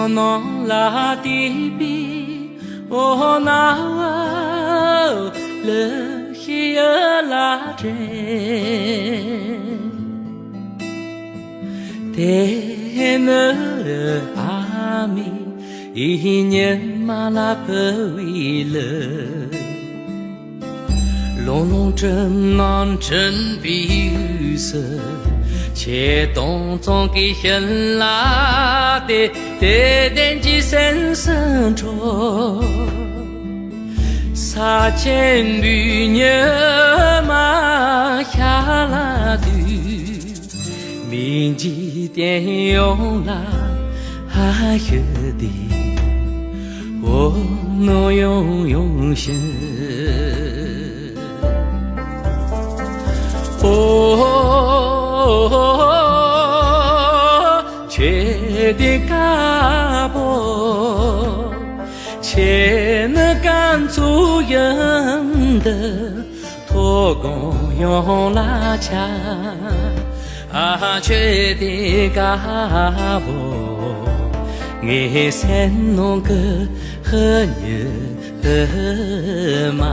non la di bi o na le hia la je te ne ami i nhân ma la pe wi le long long真难真比雨色且动中给人拉的点点几声声着撒钱女娘嘛下拉的明记点用啦还有的我能用心却的嘎波，且能干出人的托公用拉恰却的嘎波，我三弄个和你嘛。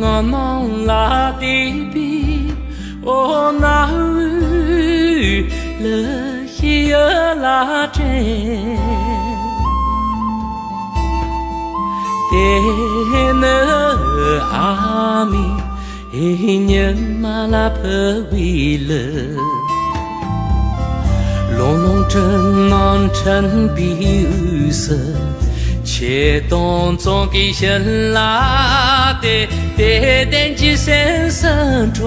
我能拉的比我那了些拉真的那阿弥一年嘛拉破为了long long真难真比雨色且动中给人拉的点点几声声着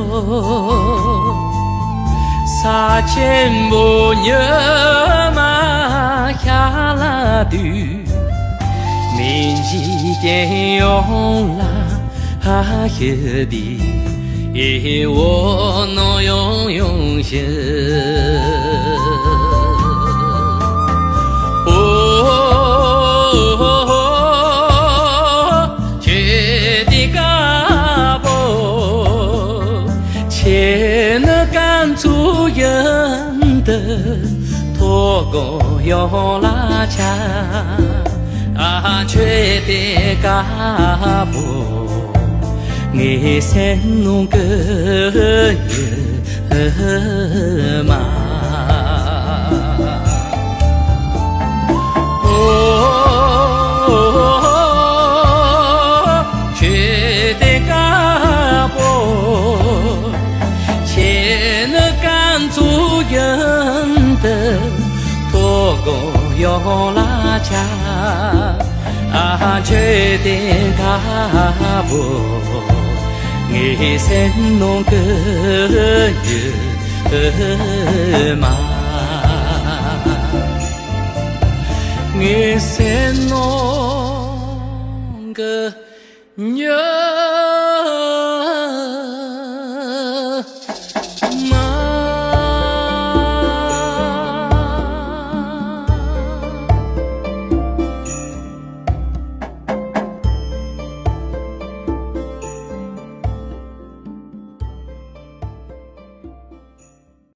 撒钱不牛嘛下拉的明记点用啦还有的我能用心主人的托公用拉恰却的嘎波我三弄个人嘛却的嘎波主人的托公用拉恰却的嘎波我三弄个人嘛我三弄